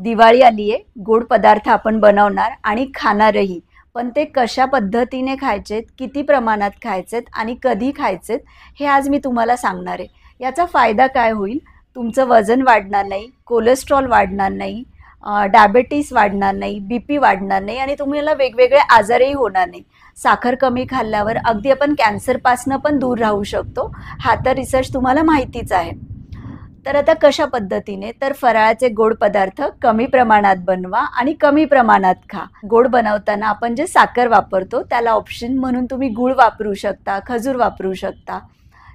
दिवाळी आली आहे, गोड पदार्थ आपण बनवणार आणि खाणारही. पण ते कशा पद्धतीने खायचेत, किती प्रमाणात खायचेत आणि कधी खायचेत, हे आज मी तुम्हाला सांगणार आहे. याचा फायदा काय होईल? तुमचं वजन वाढणार नाही, कोलेस्ट्रॉल वाढणार नाही, डायबिटीस वाढणार नाही, बीपी वाढणार नाही आणि तुम्हाला वेगवेगळे आजारही होणार नाही. साखर कमी खाल्ल्यावर अगदी आपण कॅन्सरपासनं पण दूर राहू शकतो. हा तर रिसर्च तुम्हाला माहितीच आहे. तर आता कशा पद्धतीने? तर फराळाचे गोड पदार्थ कमी प्रमाणात बनवा आणि कमी प्रमाणात खा. गोड बनवताना आपण जे साखर वापरतो त्याला ऑप्शन म्हणून तुम्ही गूळ वापरू शकता, खजूर वापरू शकता.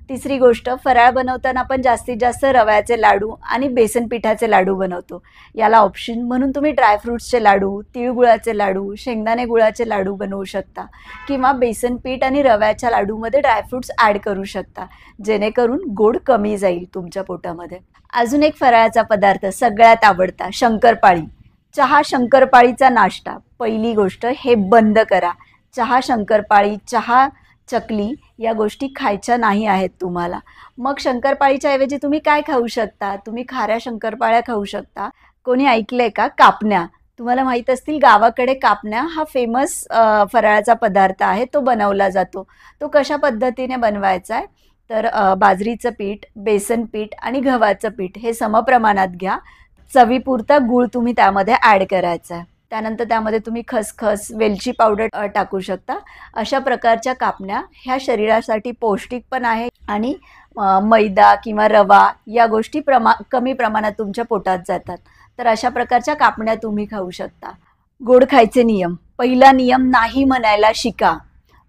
तिसरी गोष्ट, फराळ बनवताना आपण जास्तीत जास्त रव्याचे लाडू आणि बेसन पिठाचे लाडू बनवतो. याला ऑप्शन म्हणून तुम्ही ड्रायफ्रुट्सचे लाडू, तिळगुळाचे लाडू, शेंगदाणे गुळाचे लाडू बनवू शकता किंवा बेसन पीठ आणि रव्याच्या लाडूमध्ये ड्रायफ्रुट्स ॲड करू शकता, जेणेकरून गोड कमी जाईल तुमच्या पोटामध्ये. अजून एक फराळाचा पदार्थ सगळ्यात आवडता, शंकरपाळी. चहा शंकरपाळीचा नाश्ता. पहिली गोष्ट, हे बंद करा. चहा शंकरपाळी, चहा चकली या गोष्टी खायच्या नाही आहेत तुम्हाला. मग शंकरपाळीच्या ऐवजी तुम्ही काय खाऊ शकता? तुम्ही खाऱ्या शंकरपाळ्या खाऊ शकता. कोणी ऐकलंय का? कापण्या. तुम्हाला माहीत असतील, गावाकडे कापण्या हा फेमस फराळाचा पदार्थ आहे, तो बनवला जातो. तो कशा पद्धतीने बनवायचा आहे? तर बाजरीचं पीठ, बेसन पीठ आणि गव्हाचं पीठ हे समप्रमाणात घ्या. चवीपुरता गूळ तुम्ही त्यामध्ये ॲड करायचा आहे. त्यानंतर त्यामध्ये तुम्ही खसखस, वेलची पावडर टाकू शकता. अशा प्रकारच्या कापण्या ह्या शरीरासाठी पौष्टिक पण आहे आणि मैदा किंवा रवा या गोष्टी कमी प्रमाणात तुमच्या पोटात जातात. तर अशा प्रकारच्या कापण्या तुम्ही खाऊ शकता. गोड खायचे नियम. पहिला नियम, नाही म्हणायला शिका.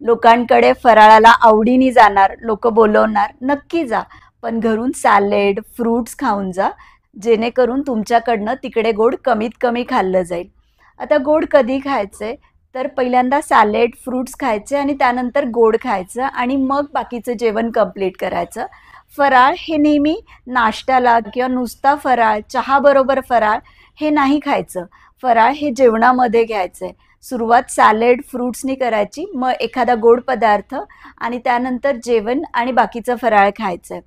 लोकांकडे फराळाला आवडीने जाणार, लोक बोलवणार, नक्की जा. पण घरून सॅलेड, फ्रूट्स खाऊन जा, जेणेकरून तुमच्याकडनं तिकडे गोड कमीत कमी खाल्लं जाईल. आता गोड कधी खायचे? तर पहिल्यांदा सॅलेड, फ्रूट्स खायचे आणि त्यानंतर गोड खायचं आणि मग बाकीचं जेवण कंप्लीट करायचं. फराळ हे नेहमी नाश्त्याला किंवा नुसता फराळ, चहाबरोबर फराळ हे नाही खायचं. फराळ हे जेवणामध्ये घ्यायचं आहे. सुरुवात सॅलेड, फ्रूट्सनी करायची, मग एखादा गोड पदार्थ आणि त्यानंतर जेवण आणि बाकीचं फराळ खायचं आहे.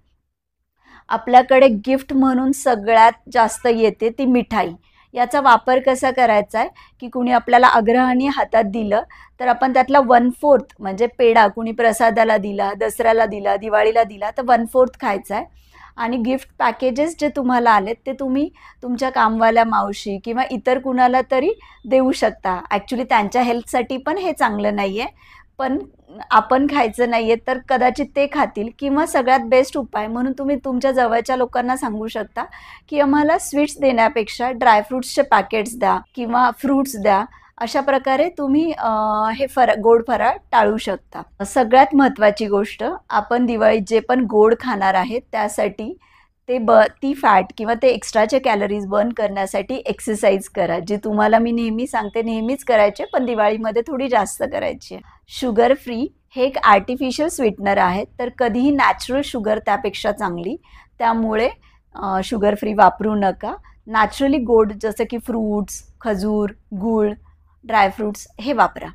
आपल्याकडे गिफ्ट म्हणून सगळ्यात जास्त येते ती मिठाई. याचा वापर कसा करायचा आहे की कुणी आपल्याला आग्रहाने हातात दिलं तर आपण त्यातला 1/4 म्हणजे पेढा कुणी प्रसादाला दिला, दसऱ्याला दिला, दिवाळीला दिला तर 1/4 खायचा आहे. आणि गिफ्ट पॅकेजेस जे तुम्हाला आलेत ते तुम्ही तुमच्या कामवाल्या मावशी किंवा इतर कुणाला तरी देऊ शकता. ॲक्च्युली त्यांच्या हेल्थसाठी पण हे चांगलं नाही आहे, पण आपण खायचं नाही आहे तर कदाचित ते खातील. किंवा सगळ्यात बेस्ट उपाय म्हणून तुम्ही तुमच्या जवळच्या लोकांना सांगू शकता की आम्हाला स्वीट्स देण्यापेक्षा ड्रायफ्रूट्सचे पॅकेट्स द्या किंवा फ्रूट्स द्या. अशा प्रकारे तुम्ही हे गोड फराळ टाळू शकता. सगळ्यात महत्त्वाची गोष्ट, आपण दिवाळीत जे पण गोड खाणार आहेत त्यासाठी ती फॅट किंवा ते एक्स्ट्राचे कॅलरीज बर्न करण्यासाठी एक्सरसाइज करा. जी तुम्हाला मी नेहमी सांगते, नेहमीच करायचे, पण दिवाळीमध्ये थोडी जास्त करायची आहे. शुगर फ्री हे एक आर्टिफिशियल स्वीटनर आहे, तर कधीही नॅचरल शुगर त्यापेक्षा चांगली. त्यामुळे शुगर फ्री वापरू नका. नॅचरली गोड जसं की फ्रूट्स, खजूर, गूळ, ड्रायफ्रूट्स हे वापरा.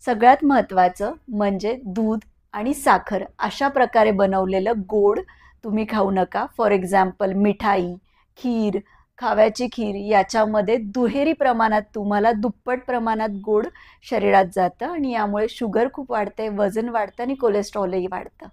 सगळ्यात महत्त्वाचं म्हणजे दूध आणि साखर अशा प्रकारे बनवलेलं गोड तुम्ही खाऊ नका. फॉर एक्झाम्पल मिठाई, खीर, खव्याची खीर याच्यामध्ये दुहेरी प्रमाणात तुम्हाला दुप्पट प्रमाणात गोड शरीरात जातं आणि यामुळे शुगर खूप वाढते, वजन वाढतं आणि कोलेस्ट्रॉलही वाढतं.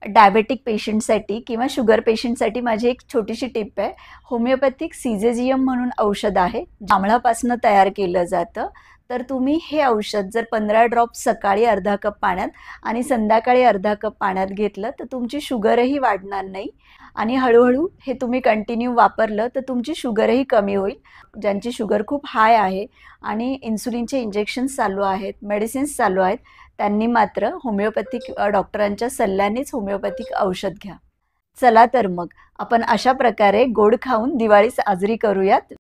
डायबेटिक पेशंटसाठी किंवा शुगर पेशंटसाठी माझी एक छोटीशी टिप आहे. होमिओपॅथिक सिझेजियम म्हणून औषध आहे, जांभळापासून तयार केलं जातं. तर तुम्ही हे औषध जर 15 ड्रॉप सकाळी अर्धा कप पाण्यात आणि संध्याकाळी अर्धा कप पाण्यात घेतलं तर तुमची शुगरही वाढणार नाही आणि हळूहळू हे तुम्ही कंटिन्यू वापरलं तर तुमची शुगरही कमी होईल. ज्यांची शुगर खूप हाय आहे आणि इन्सुलिनचे इंजेक्शन्स चालू आहेत, मेडिसिन्स चालू आहेत, त्यांनी मात्र होमिओपॅथिक डॉक्टरांच्या सल्ल्यानेच होमिओपॅथिक औषध घ्या. चला तर मग आपण अशा प्रकारे गोड खाऊन दिवाळी साजरी करूयात.